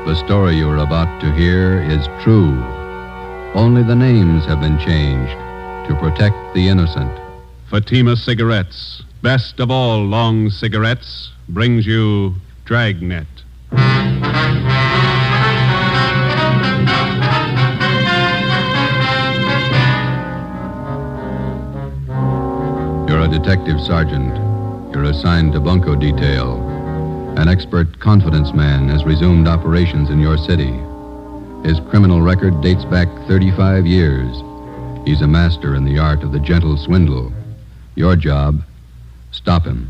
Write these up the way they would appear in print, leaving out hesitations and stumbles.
The story you are about to hear is true. Only the names have been changed to protect the innocent. Fatima Cigarettes, best of all long cigarettes, brings you Dragnet. You're a detective sergeant. You're assigned to bunco detail. An expert confidence man has resumed operations in your city. His criminal record dates back 35 years. He's a master in the art of the gentle swindle. Your job, stop him.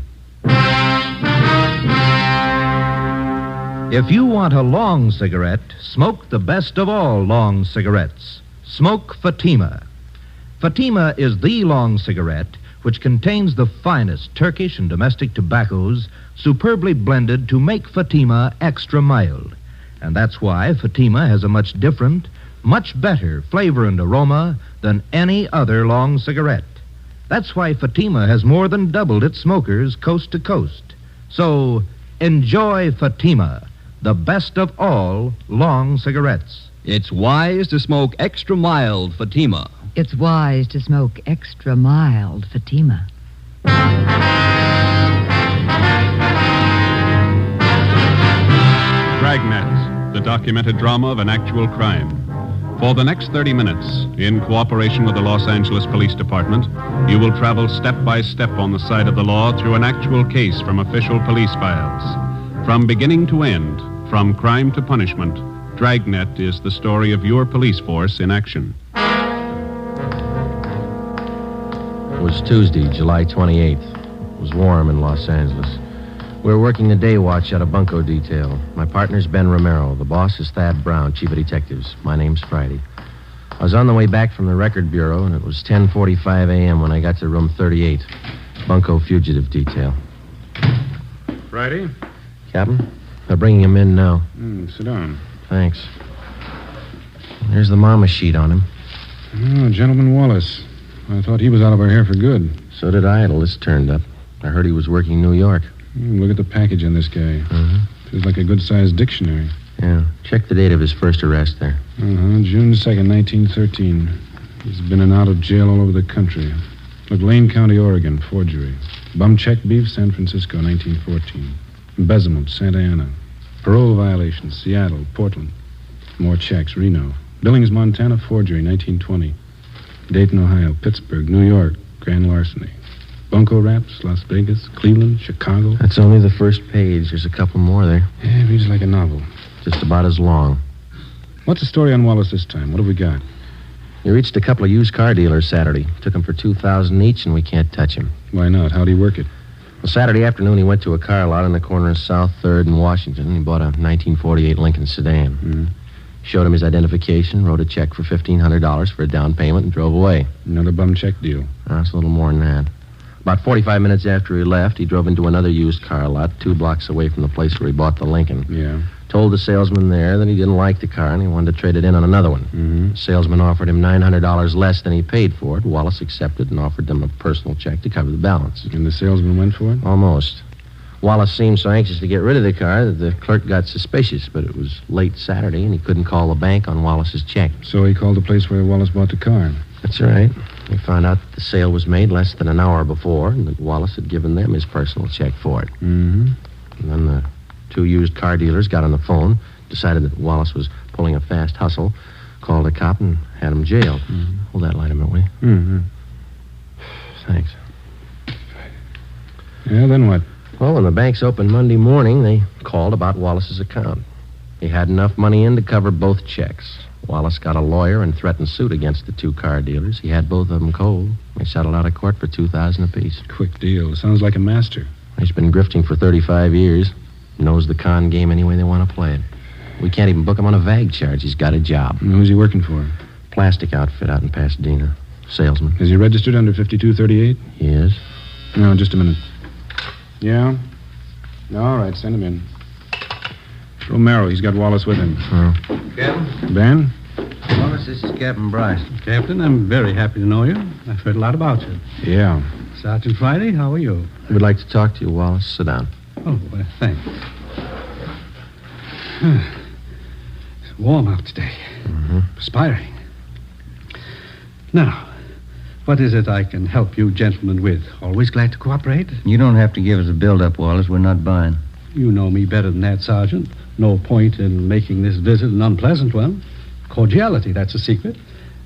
If you want a long cigarette, smoke the best of all long cigarettes. Smoke Fatima. Fatima is the long cigarette which contains the finest Turkish and domestic tobaccos superbly blended to make Fatima extra mild. And that's why Fatima has a much different, much better flavor and aroma than any other long cigarette. That's why Fatima has more than doubled its smokers coast to coast. So, enjoy Fatima, the best of all long cigarettes. It's wise to smoke extra mild Fatima. It's wise to smoke extra mild Fatima. Dragnet, the documented drama of an actual crime. For the next 30 minutes, in cooperation with the Los Angeles Police Department, you will travel step by step on the side of the law through an actual case from official police files. From beginning to end, from crime to punishment, Dragnet is the story of your police force in action. It was Tuesday, July 28th. It was warm in Los Angeles. We were working the day watch at a bunco detail. My partner's Ben Romero. The boss is Thad Brown, chief of detectives. My name's Friday. I was on the way back from the record bureau, and it was 10:45 a.m. when I got to room 38, bunco fugitive detail. Friday? Captain, they're bringing him in now. Sit down. Thanks. There's the mama sheet on him. Oh, Gentleman Wallace. I thought he was out of our hair for good. So did I. The list turned up. I heard he was working New York. Look at the package on this guy. Feels like a good-sized dictionary. Yeah. Check the date of his first arrest there. June 2nd, 1913. He's been in and out of jail all over the country. Look, Lane County, Oregon, forgery. Bum check beef, San Francisco, 1914. Embezzlement, Santa Ana. Parole violation, Seattle, Portland. More checks, Reno. Billings, Montana, forgery, 1920. Dayton, Ohio, Pittsburgh, New York, grand larceny. Bunco Raps, Las Vegas, Cleveland, Chicago. That's only the first page. There's a couple more there. Yeah, reads like a novel. Just about as long. What's the story on Wallace this time? What have we got? He reached a couple of used car dealers Saturday. Took him for $2,000 each, and we can't touch him. Why not? How'd he work it? Well, Saturday afternoon, he went to a car lot on the corner of South 3rd and Washington. He bought a 1948 Lincoln sedan. Showed him his identification, wrote a check for $1,500 for a down payment, and drove away. Another bum check deal. That's a little more than that. About 45 minutes after he left, he drove into another used car lot 2 blocks away from the place where he bought the Lincoln. Yeah. Told the salesman there that he didn't like the car and he wanted to trade it in on another one. The salesman offered him $900 less than he paid for it. Wallace accepted and offered them a personal check to cover the balance. And the salesman went for it? Almost. Wallace seemed so anxious to get rid of the car that the clerk got suspicious, but it was late Saturday and he couldn't call the bank on Wallace's check. So he called the place where Wallace bought the car. That's right. We found out that the sale was made less than an hour before and that Wallace had given them his personal check for it. And then the 2 used car dealers got on the phone, decided that Wallace was pulling a fast hustle, called a cop and had him jailed. Hold that light a minute, will you? Thanks. Yeah, then what? Well, when the banks opened Monday morning, they called about Wallace's account. He had enough money in to cover both checks. Wallace got a lawyer and threatened suit against the 2 car dealers. He had both of them cold. They settled out of court for $2,000 apiece. Quick deal. Sounds like a master. He's been grifting for 35 years. Knows the con game any way they want to play it. We can't even book him on a VAG charge. He's got a job. And who's he working for? Plastic outfit out in Pasadena. Salesman. Is he registered under 5238? He is. No, just a minute. Yeah? All right, send him in. Romero, he's got Wallace with him. Captain? Ben? Wallace, this is Captain Bryce. Captain, I'm very happy to know you. I've heard a lot about you. Yeah. Sergeant Friday, how are you? We'd like to talk to you, Wallace. Sit down. Oh, thanks. warm out today. Perspiring. Now, what is it I can help you gentlemen with? Always glad to cooperate. You don't have to give us a build-up, Wallace. We're not buying. You know me better than that, Sergeant. No point in making this visit an unpleasant one. Cordiality, that's a secret.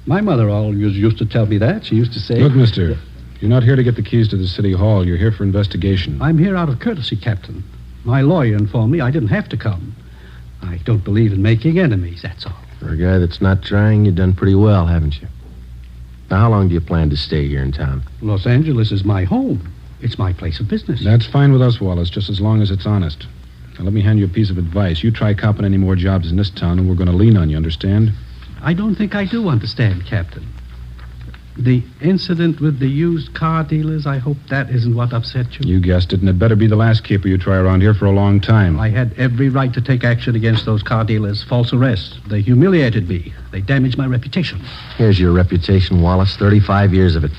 My mother always used to tell me that. She used to say... Look, mister, you're not here to get the keys to the city hall. You're here for investigation. I'm here out of courtesy, Captain. My lawyer informed me I didn't have to come. I don't believe in making enemies, that's all. For a guy that's not trying, you've done pretty well, haven't you? Now, how long do you plan to stay here in town? Los Angeles is my home. It's my place of business. That's fine with us, Wallace, just as long as it's honest. Now, let me hand you a piece of advice. You try copping any more jobs in this town, and we're going to lean on you, understand? I don't think I do understand, Captain. The incident with the used car dealers, I hope that isn't what upset you. You guessed it, and it better be the last caper you try around here for a long time. I had every right to take action against those car dealers. False arrest. They humiliated me. They damaged my reputation. Here's your reputation, Wallace. 35 years of it.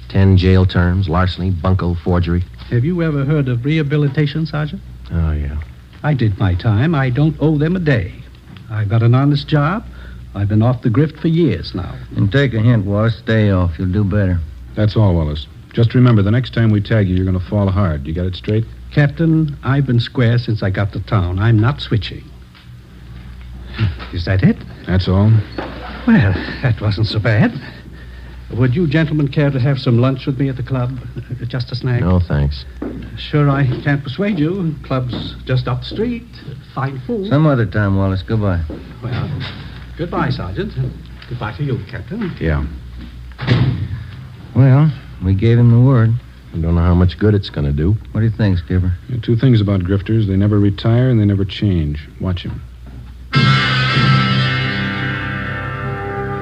10 jail terms, larceny, bunco, forgery. Have you ever heard of rehabilitation, Sergeant? Oh, yeah. I did my time. I don't owe them a day. I've got an honest job. I've been off the grift for years now. And take a hint, Wallace. Stay off. You'll do better. That's all, Wallace. Just remember, the next time we tag you, you're going to fall hard. You got it straight? Captain, I've been square since I got to town. I'm not switching. Is that it? That's all. Well, that wasn't so bad. Would you gentlemen care to have some lunch with me at the club? Just a snack? No, thanks. Sure, I can't persuade you. Club's just up the street. Fine food. Some other time, Wallace. Goodbye. Well, goodbye, Sergeant. Goodbye to you, Captain. Yeah. Well, we gave him the word. I don't know how much good it's going to do. What do you think, Skipper? Two things about grifters. They never retire and they never change. Watch him.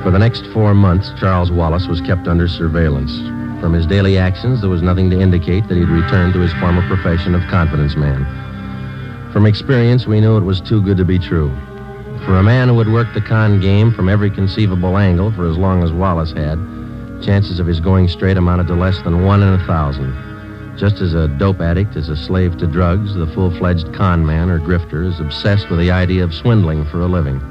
For the next 4 months, Charles Wallace was kept under surveillance. From his daily actions, there was nothing to indicate that he'd returned to his former profession of confidence man. From experience, we knew it was too good to be true. For a man who had worked the con game from every conceivable angle for as long as Wallace had, chances of his going straight amounted to less than 1 in 1,000. Just as a dope addict is a slave to drugs, the full-fledged con man or grifter is obsessed with the idea of swindling for a living.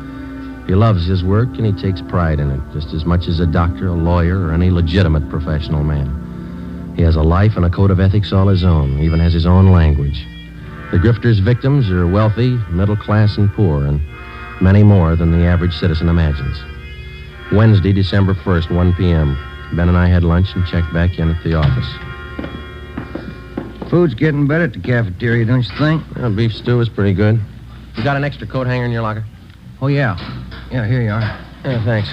He loves his work and he takes pride in it, just as much as a doctor, a lawyer, or any legitimate professional man. He has a life and a code of ethics all his own, even has his own language. The grifter's victims are wealthy, middle class, and poor, and many more than the average citizen imagines. Wednesday, December 1st, 1 p.m. Ben and I had lunch and checked back in at the office. Food's getting better at the cafeteria, don't you think? Well, beef stew is pretty good. You got an extra coat hanger in your locker? Oh, yeah. Yeah, here you are. Yeah, thanks.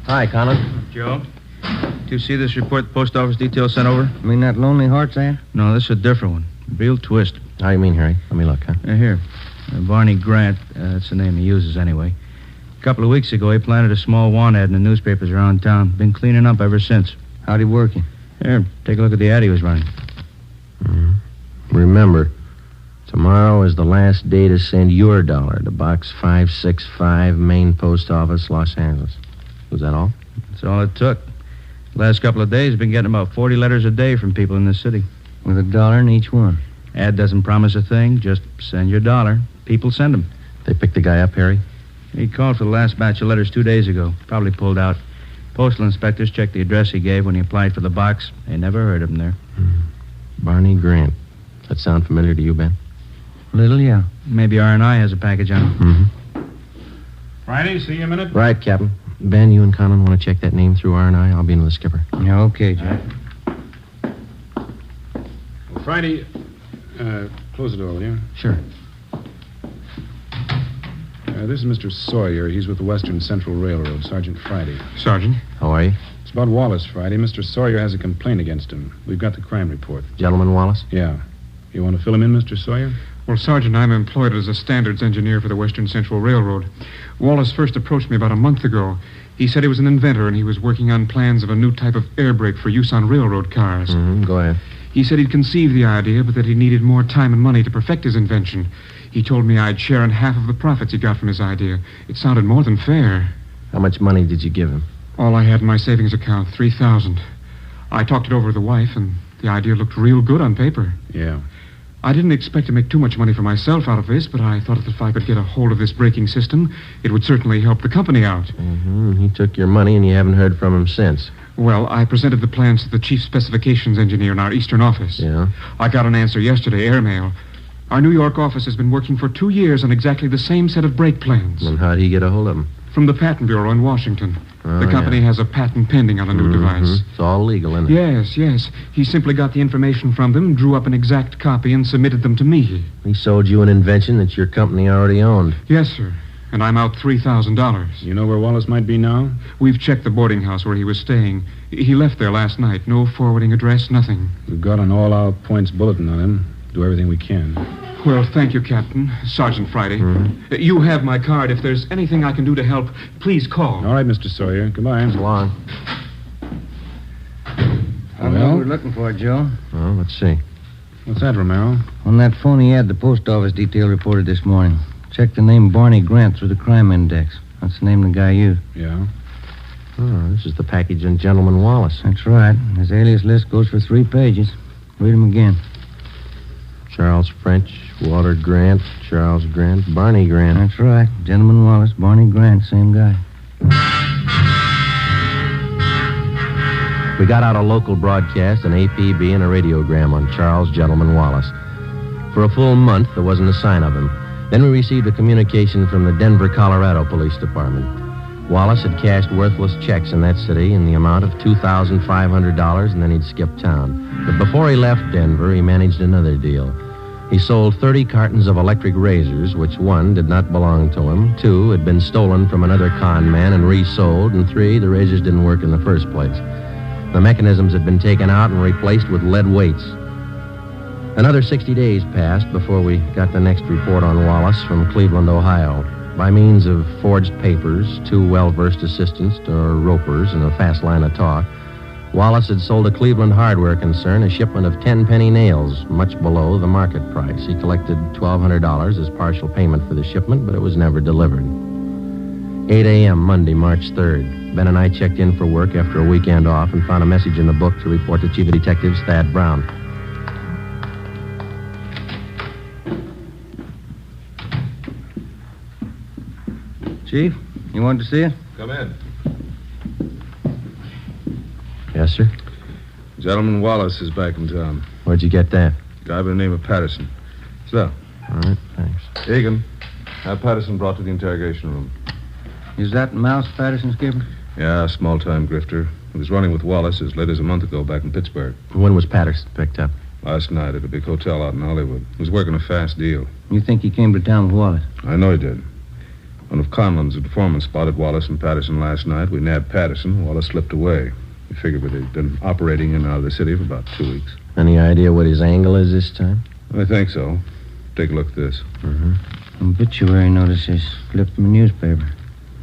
Hi, Colin. Joe, do you see this report the post office detail sent over? You mean that Lonely Hearts ad? No, this is a different one. Real twist. How you mean, Harry? Let me look, huh? Here. Barney Grant, that's the name he uses anyway. A couple of weeks ago, he planted a small want ad in the newspapers around town. Been cleaning up ever since. How'd he work you? Here, take a look at the ad he was running. Remember, tomorrow is the last day to send your dollar to Box 565, Main Post Office, Los Angeles. Was that all? That's all it took. The last couple of days, been getting about 40 letters a day from people in this city. With $1 in each one. Ad doesn't promise a thing. Just send your dollar. People send them. They picked the guy up, Harry? He called for the last batch of letters 2 days ago. Probably pulled out. Postal inspectors checked the address he gave when he applied for the box. They never heard of him there. Barney Grant. That sound familiar to you, Ben? Little, yeah. Maybe R&I has a package on him. Friday, see you a minute. Right, Captain. Ben, you and Colin want to check that name through R&I? I'll be in with the skipper. Yeah, okay, Jack. Well, Friday, close the door, will you? Sure. This is Mr. Sawyer. He's with the Western Central Railroad, Sergeant Friday. Sergeant? How are you? It's about Wallace, Friday. Mr. Sawyer has a complaint against him. We've got the crime report. Gentleman Wallace? Yeah. You want to fill him in, Mr. Sawyer? Well, Sergeant, I'm employed as a standards engineer for the Western Central Railroad. Wallace first approached me about a month ago. He said he was an inventor and he was working on plans of a new type of air brake for use on railroad cars. Go ahead. He said he'd conceived the idea, but that he needed more time and money to perfect his invention. He told me I'd share in half of the profits he got from his idea. It sounded more than fair. How much money did you give him? All I had in my savings account, $3,000. I talked it over with the wife, and the idea looked real good on paper. Yeah. I didn't expect to make too much money for myself out of this, but I thought that if I could get a hold of this braking system, it would certainly help the company out. Mm-hmm. He took your money and you haven't heard from him since. Well, I presented the plans to the chief specifications engineer in our eastern office. Yeah? I got an answer yesterday, airmail. Our New York office has been working for 2 years on exactly the same set of brake plans. And how'd he get a hold of them? From the Patent Bureau in Washington. Oh, the company has a patent pending on a new device. It's all legal, isn't it? Yes. He simply got the information from them, drew up an exact copy, and submitted them to me. He sold you an invention that your company already owned. Yes, sir. And I'm out $3,000. You know where Wallace might be now? We've checked the boarding house where he was staying. He left there last night. No forwarding address, nothing. We've got an all-out points bulletin on him. Do everything we can. Well, thank you, Captain. Sergeant Friday. Mm-hmm. You have my card. If there's anything I can do to help, please call. All right, Mr. Sawyer. Goodbye. So long. I know what we're looking for, Joe. Well, let's see. What's that, Romero? On that phony ad the post office detail reported this morning. Check the name Barney Grant through the crime index. That's the name the guy used. Yeah? Oh, this is the package on Gentleman Wallace. That's right. His alias list goes for 3 pages. Read them again. Charles French, Walter Grant, Charles Grant, Barney Grant. That's right. Gentleman Wallace, Barney Grant, same guy. We got out a local broadcast, an APB, and a radiogram on Charles Gentleman Wallace. For a full month, there wasn't a sign of him. Then we received a communication from the Denver, Colorado Police Department. Wallace had cashed worthless checks in that city in the amount of $2,500, and then he'd skipped town. But before he left Denver, he managed another deal. He sold 30 cartons of electric razors, which 1, did not belong to him, 2, had been stolen from another con man and resold, and 3, the razors didn't work in the first place. The mechanisms had been taken out and replaced with lead weights. Another 60 days passed before we got the next report on Wallace from Cleveland, Ohio. By means of forged papers, 2 well-versed assistants, or ropers, and a fast line of talk, Wallace had sold a Cleveland hardware concern a shipment of 10-penny nails, much below the market price. He collected $1,200 as partial payment for the shipment, but it was never delivered. 8 a.m., Monday, March 3rd. Ben and I checked in for work after a weekend off and found a message in the book to report to Chief of Detectives Thad Brown. Chief, you wanted to see it? Come in. Yes, sir? Gentleman Wallace is back in town. Where'd you get that? Guy by the name of Patterson. So, All right, thanks. Egan, have Patterson brought to the interrogation room. Is that Mouse Patterson, Skipper? Yeah, small-time grifter. He was running with Wallace as late as a month ago back in Pittsburgh. When was Patterson picked up? Last night at a big hotel out in Hollywood. He was working a fast deal. You think he came to town with Wallace? I know he did. One of Conlon's informants spotted Wallace and Patterson last night. We nabbed Patterson. Wallace slipped away. We figured they'd been operating in and out of the city for about 2 weeks. Any idea what his angle is this time? I think so. Take a look at this. Obituary notices clipped from a newspaper.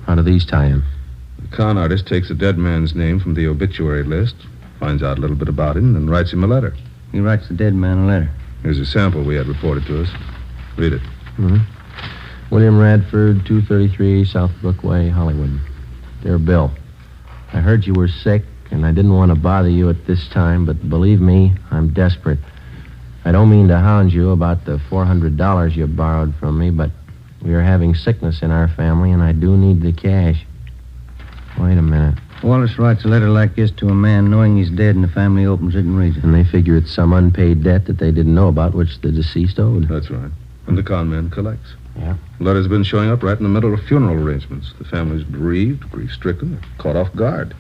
How do these tie in? The con artist takes a dead man's name from the obituary list, finds out a little bit about him, and writes him a letter. He writes the dead man a letter. Here's a sample we had reported to us. Read it. William Radford, 233 South Brookway, Hollywood. Dear Bill, I heard you were sick, and I didn't want to bother you at this time, but believe me, I'm desperate. I don't mean to hound you about the $400 you borrowed from me, but we are having sickness in our family, and I do need the cash. Wait a minute. Wallace writes a letter like this to a man knowing he's dead, and the family opens it and reads it. And they figure it's some unpaid debt that they didn't know about, which the deceased owed. That's right. And the con man collects. Yeah. Letters been showing up right in the middle of funeral arrangements. The family's bereaved, grief-stricken, they're caught off guard.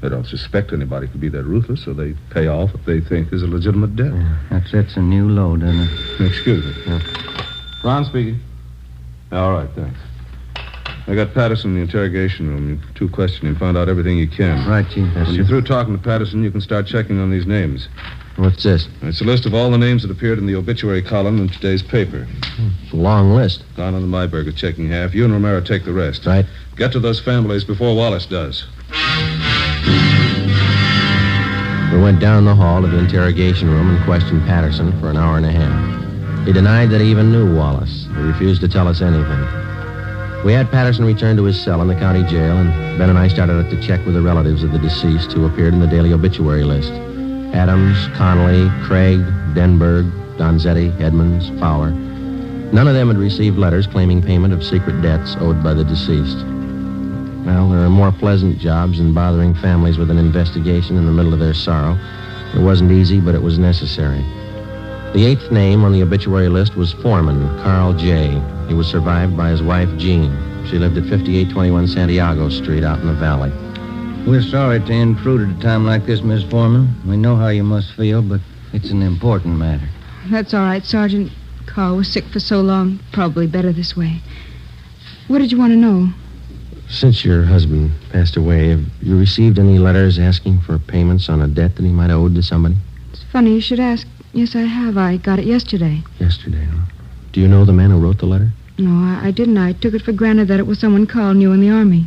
They don't suspect anybody could be that ruthless, so they pay off what they think is a legitimate debt. That sets a new low, doesn't it? Excuse me. Ron speaking. All right, thanks. I got Patterson in the interrogation room. You 2 questioning, find out everything you can. Right, Chief. When you're through talking to Patterson, you can start checking on these names. What's this? It's a list of all the names that appeared in the obituary column in today's paper. It's a long list. Don and Myberg are checking half. You and Romero take the rest. Right. Get to those families before Wallace does. We went down the hall to the interrogation room and questioned Patterson for an hour and a half. He denied that he even knew Wallace. He refused to tell us anything. We had Patterson return to his cell in the county jail, and Ben and I started up to check with the relatives of the deceased who appeared in the daily obituary list. Adams, Connolly, Craig, Denberg, Donzetti, Edmonds, Fowler. None of them had received letters claiming payment of secret debts owed by the deceased. Well, there are more pleasant jobs than bothering families with an investigation in the middle of their sorrow. It wasn't easy, but it was necessary. The 8th name on the obituary list was Foreman, Carl J. He was survived by his wife, Jean. She lived at 5821 Santiago Street out in the valley. We're sorry to intrude at a time like this, Miss Foreman. We know how you must feel, but it's an important matter. That's all right, Sergeant. Carl was sick for so long, probably better this way. What did you want to know? Since your husband passed away, have you received any letters asking for payments on a debt that he might have owed to somebody? It's funny you should ask. Yes, I have. I got it yesterday. Yesterday, huh? Do you know the man who wrote the letter? No, I didn't. I took it for granted that it was someone Carl knew in the Army.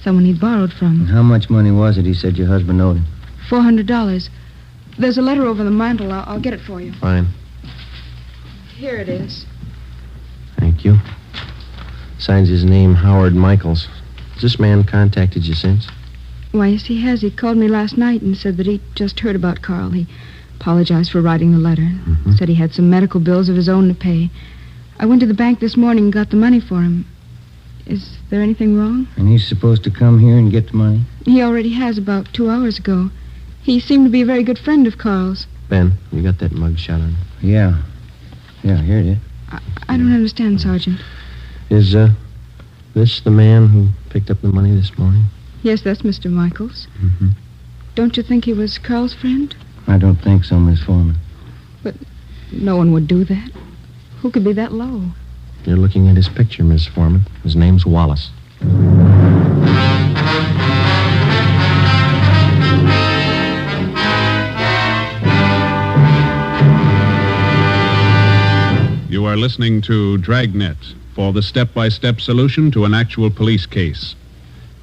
Someone he'd borrowed from. And how much money was it he said your husband owed him? $400. There's a letter over the mantel. I'll get it for you. Fine. Here it is. Thank you. Signs his name Howard Michaels. Has this man contacted you since? Why, yes, he has. He called me last night and said that he'd just heard about Carl. He apologized for writing the letter. Said he had some medical bills of his own to pay. I went to the bank this morning and got the money for him. Is there anything wrong? And he's supposed to come here and get the money? He already has about 2 hours ago. He seemed to be a very good friend of Carl's. Ben, you got that mug shot on? Yeah. Yeah, here it is. I don't understand, Sergeant. Is, this the man who picked up the money this morning? Yes, that's Mr. Michaels. Don't you think he was Carl's friend? I don't think so, Miss Foreman. But no one would do that. Who could be that low? You're looking at his picture, Miss Foreman. His name's Wallace. You are listening to Dragnet for the step-by-step solution to an actual police case.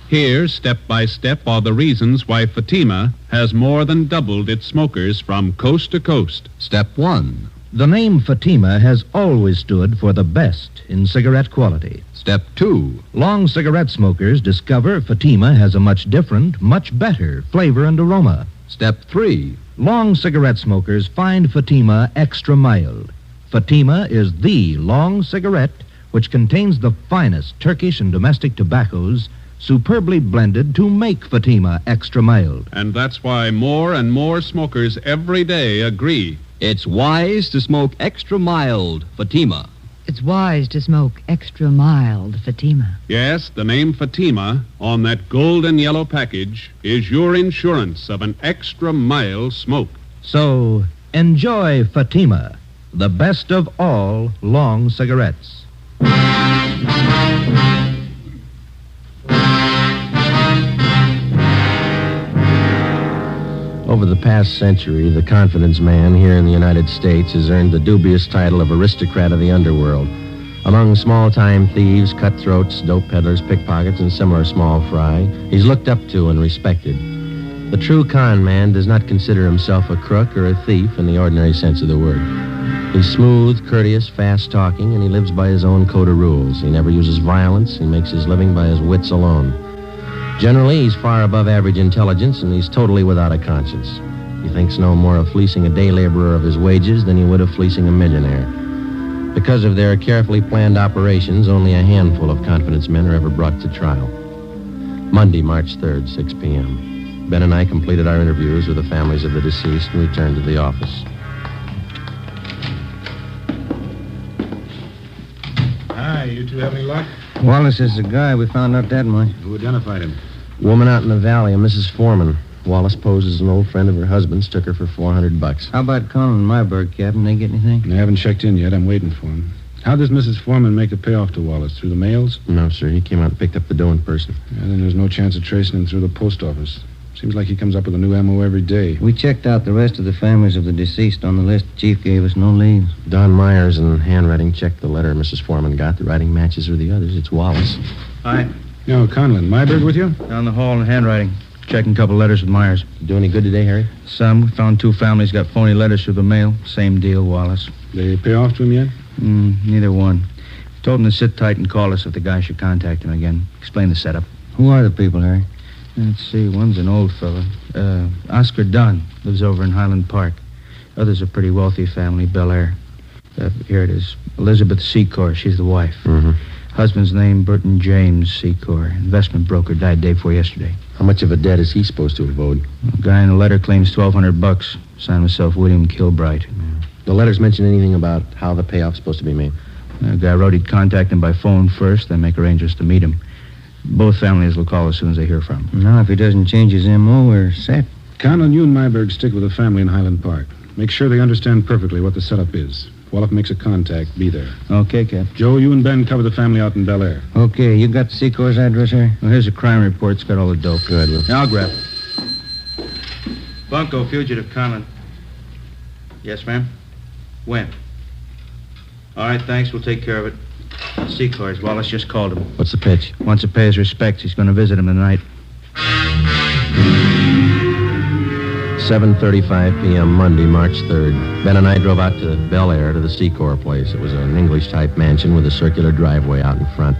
Here, step by step, are the reasons why Fatima has more than doubled its smokers from coast to coast. Step 1. The name Fatima has always stood for the best in cigarette quality. Step 2. Long cigarette smokers discover Fatima has a much different, much better flavor and aroma. Step 3. Long cigarette smokers find Fatima extra mild. Fatima is the long cigarette which contains the finest Turkish and domestic tobaccos superbly blended to make Fatima extra mild. And that's why more and more smokers every day agree It's wise to smoke extra mild Fatima. It's wise to smoke extra mild Fatima. Yes, the name Fatima on that golden yellow package is your insurance of an extra mild smoke. So, enjoy Fatima, the best of all long cigarettes. Over the past century, the confidence man here in the United States has earned the dubious title of aristocrat of the underworld. Among small-time thieves, cutthroats, dope peddlers, pickpockets, and similar small fry, he's looked up to and respected. The true con man does not consider himself a crook or a thief in the ordinary sense of the word. He's smooth, courteous, fast-talking, and he lives by his own code of rules. He never uses violence. He makes his living by his wits alone. Generally, he's far above average intelligence, and he's totally without a conscience. He thinks no more of fleecing a day laborer of his wages than he would of fleecing a millionaire. Because of their carefully planned operations, only a handful of confidence men are ever brought to trial. Monday, March 3rd, 6 p.m. Ben and I completed our interviews with the families of the deceased and returned to the office. Hi, you two have any luck? Wallace is the guy. We found out that much. Who identified him? Woman out in the valley, a Mrs. Foreman. Wallace posed as an old friend of her husband's, took her for $400. How about Colin and Myberg, Captain? They get anything? They haven't checked in yet. I'm waiting for him. How does Mrs. Foreman make a payoff to Wallace? Through the mails? No, sir. He came out and picked up the dough in person. Yeah, then there's no chance of tracing him through the post office. Seems like he comes up with a new MO every day. We checked out the rest of the families of the deceased on the list the chief gave us. No leads. Don Myers in handwriting checked the letter Mrs. Foreman got. The writing matches with the others. It's Wallace. Hi. No, Conlon. Myberg with you? Down the hall in handwriting. Checking a couple letters with Myers. Do any good today, Harry? Some. We found 2 families got phony letters through the mail. Same deal, Wallace. They pay off to him yet? Neither one. Told him to sit tight and call us if the guy should contact him again. Explain the setup. Who are the people, Harry? Let's see. One's an old fella. Oscar Dunn. Lives over in Highland Park. Others a pretty wealthy family, Bel Air. Here it is. Elizabeth Secor. She's the wife. Mm-hmm. Husband's name, Burton James Secor. Investment broker. Died day before yesterday. How much of a debt is he supposed to have owed? The guy in the letter claims $1,200. Signed himself William Kilbright. The letters mention anything about how the payoff's supposed to be made? The guy wrote he'd contact him by phone first, then make arrangements to meet him. Both families will call as soon as they hear from him. Now, if he doesn't change his M.O., we're set. Conlon, you and Myberg stick with the family in Highland Park. Make sure they understand perfectly what the setup is. If Wallach makes a contact, be there. Okay, Cap. Joe, you and Ben cover the family out in Bel Air. Okay, you got Secor's address here? Well, here's a crime report. It's got all the dope. Good. Well, Now, I'll grab it. Bunko, fugitive, Conlon. Yes, ma'am? When? All right, thanks. We'll take care of it. Secors. Wallace just called him. what's the pitch? Wants to pay his respects. He's going to visit him tonight. 7:35 p.m. Monday, March 3rd. Ben and I drove out to Bel Air to the Secor place. It was an English-type mansion with a circular driveway out in front.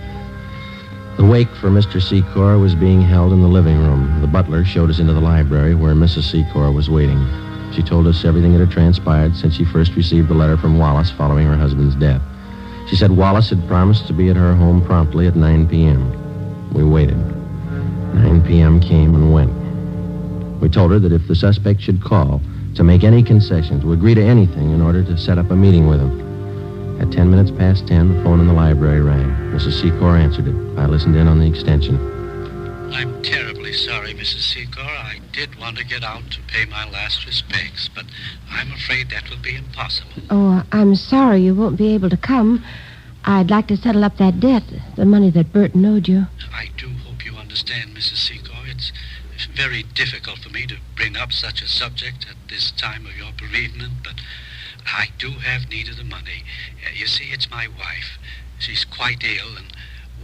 The wake for Mr. Secor was being held in the living room. The butler showed us into the library where Mrs. Secor was waiting. She told us everything that had transpired since she first received the letter from Wallace following her husband's death. She said Wallace had promised to be at her home promptly at 9 p.m. We waited. 9 p.m. came and went. We told her that if the suspect should call, to make any concessions, to agree to anything in order to set up a meeting with him. At 10 minutes past 10, the phone in the library rang. Mrs. Secor answered it. I listened in on the extension. I'm terribly sorry, Mrs. Secor. I did want to get out to pay my last respects, but I'm afraid that will be impossible. Oh, I'm sorry you won't be able to come. I'd like to settle up that debt, the money that Burton owed you. I do hope you understand, Mrs. Secor. It's very difficult for me to bring up such a subject at this time of your bereavement, but I do have need of the money. You see, it's my wife. She's quite ill, and,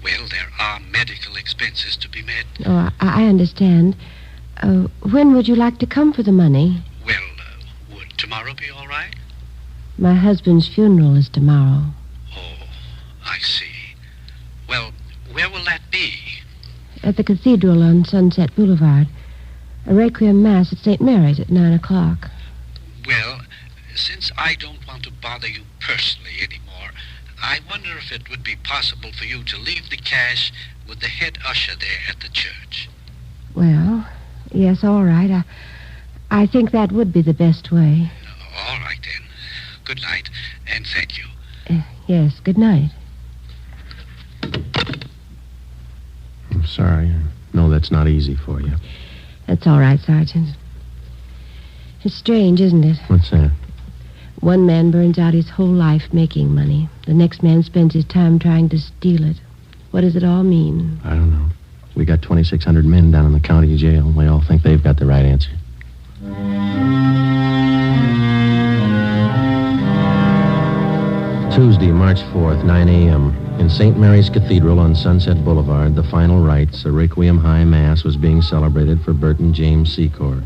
well, there are medical expenses to be met. Oh, I understand. When would you like to come for the money? Well, would tomorrow be all right? My husband's funeral is tomorrow. Oh, I see. Well, where will that be? At the cathedral on Sunset Boulevard. A requiem mass at St. Mary's at 9 o'clock. Well, since I don't want to bother you personally anymore, I wonder if it would be possible for you to leave the cash with the head usher there at the church. Well, yes, all right. I think that would be the best way. All right, then. Good night, and thank you. Yes, good night. I'm sorry. I know that's not easy for you. That's all right, Sergeant. It's strange, isn't it? What's that? One man burns out his whole life making money. The next man spends his time trying to steal it. What does it all mean? I don't know. We got 2,600 men down in the county jail. They all think they've got the right answer. Tuesday, March 4th, 9 a.m. In St. Mary's Cathedral on Sunset Boulevard, the final rites, a Requiem High Mass, was being celebrated for Burton James Secor.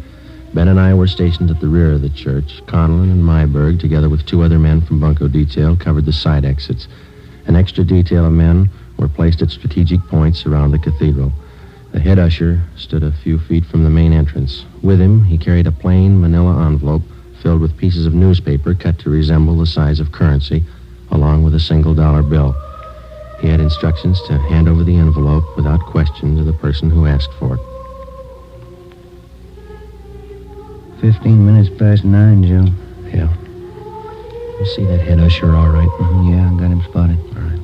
Ben and I were stationed at the rear of the church. Conlon and Myberg, together with two other men from Bunko Detail, covered the side exits. An extra detail of men were placed at strategic points around the cathedral. The head usher stood a few feet from the main entrance. With him, he carried a plain manila envelope filled with pieces of newspaper cut to resemble the size of currency, along with a $1 bill. He had instructions to hand over the envelope without question to the person who asked for it. 15 minutes past 9, Joe. Yeah. You see that head usher all right? Yeah, I got him spotted. All right.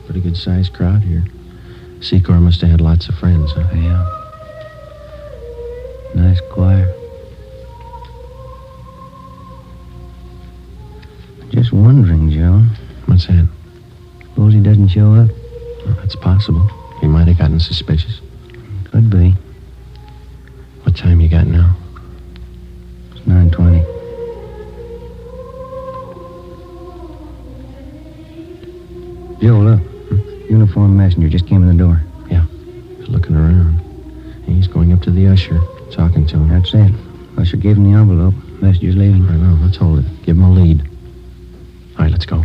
Pretty good-sized crowd here. Secor must have had lots of friends, huh? Yeah. Nice choir. Just wondering, Joe. What's that? Suppose he doesn't show up? Well, that's possible. He might have gotten suspicious. Could be. What time you got now? It's 9:20. Joe, look. Uniformed messenger just came in the door. Yeah. He's looking around. He's going up to the usher, talking to him. That's it. Usher gave him the envelope. Messenger's leaving. I know. Let's hold it. Give him a lead. All right, let's go.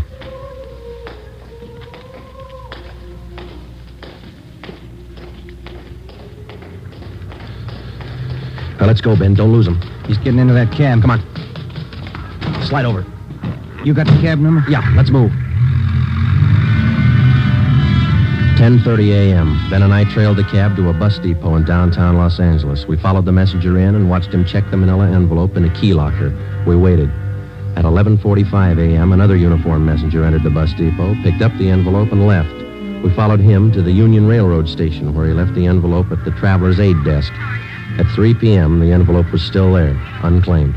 Now, let's go, Ben. Don't lose him. He's getting into that cab. Come on. Slide over. You got the cab number? Yeah, let's move. 10:30 a.m. Ben and I trailed the cab to a bus depot in downtown Los Angeles. We followed the messenger in and watched him check the manila envelope in a key locker. We waited. At 11:45 a.m., another uniformed messenger entered the bus depot, picked up the envelope, and left. We followed him to the Union Railroad station, where he left the envelope at the traveler's aid desk. At 3 p.m., the envelope was still there, unclaimed.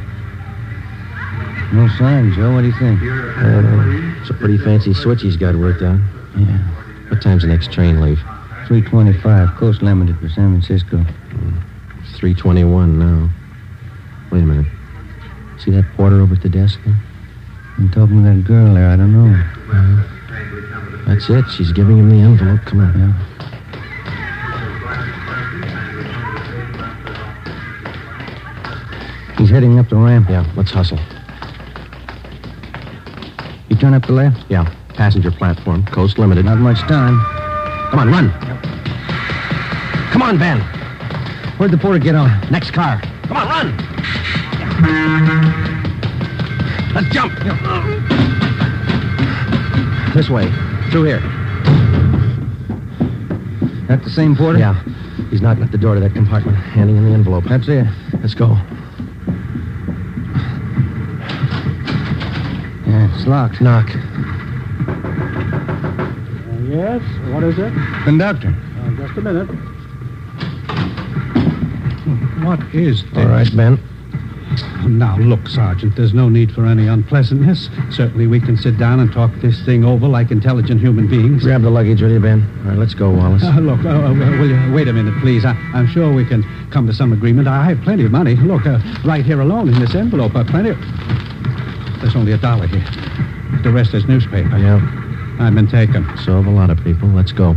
No sign, Joe. What do you think? It's a pretty fancy switch he's got worked out. Yeah. What time's the next train leave? 3:25. Coast Limited for San Francisco. 3:21 now. Wait a minute. See that porter over at the desk there? I'm talking to that girl there. I don't know. That's it. She's giving him the envelope. Come on. Yeah. He's heading up the ramp. Yeah, let's hustle. You turn up the left? Yeah. Passenger platform. Coast Limited. Not much time. Come on, run. Come on, Ben. Where'd the porter get on? Next car. Come on, run. Let's jump. This way. Through here. That the same porter? Yeah. He's knocking at the door to that compartment, handing in the envelope. That's it. Let's go. Yeah, it's locked. Knock. Yes? What is it? Conductor. Just a minute. What is this? All right, Ben. Now, look, Sergeant, there's no need for any unpleasantness. Certainly we can sit down and talk this thing over like intelligent human beings. Grab the luggage, will you, Ben? All right, let's go, Wallace. Look, will you wait a minute, please? I'm sure we can come to some agreement. I have plenty of money. Look, right here alone in this envelope, plenty of... There's only $1 here. The rest is newspaper. Yeah. I've been taken. So have a lot of people. Let's go.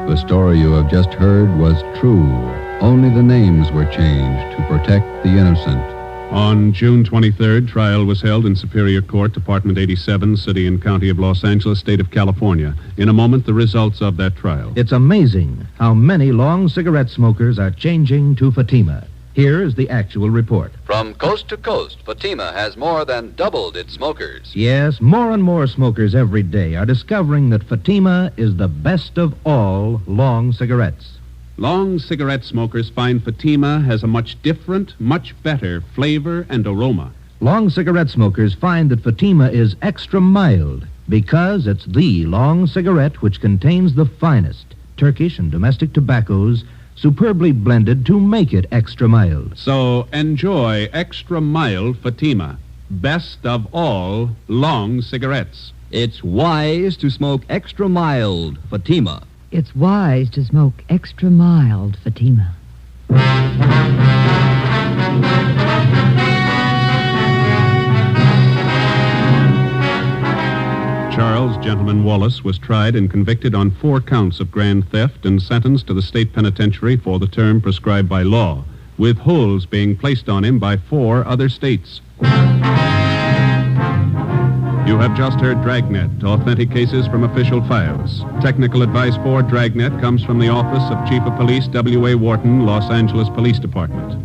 The story you have just heard was true. Only the names were changed to protect the innocent. On June 23rd, trial was held in Superior Court, Department 87, City and County of Los Angeles, State of California. In a moment, the results of that trial. It's amazing how many long cigarette smokers are changing to Fatima. Here is the actual report. From coast to coast, Fatima has more than doubled its smokers. Yes, more and more smokers every day are discovering that Fatima is the best of all long cigarettes. Long cigarette smokers find Fatima has a much different, much better flavor and aroma. Long cigarette smokers find that Fatima is extra mild because it's the long cigarette which contains the finest Turkish and domestic tobaccos superbly blended to make it extra mild. So enjoy extra mild Fatima, best of all long cigarettes. It's wise to smoke extra mild Fatima. It's wise to smoke extra mild Fatima. Charles Gentleman Wallace was tried and convicted on 4 counts of grand theft and sentenced to the state penitentiary for the term prescribed by law, with holds being placed on him by 4 other states. You have just heard Dragnet, authentic cases from official files. Technical advice for Dragnet comes from the Office of Chief of Police W.A. Wharton, Los Angeles Police Department.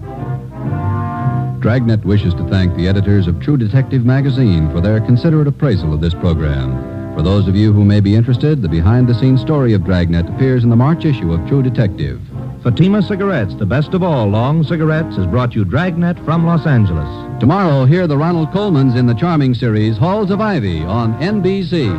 Dragnet wishes to thank the editors of True Detective magazine for their considerate appraisal of this program. For those of you who may be interested, the behind-the-scenes story of Dragnet appears in the March issue of True Detective. Fatima Cigarettes, the best of all long cigarettes, has brought you Dragnet from Los Angeles. Tomorrow, hear the Ronald Colmans in the charming series Halls of Ivy on NBC.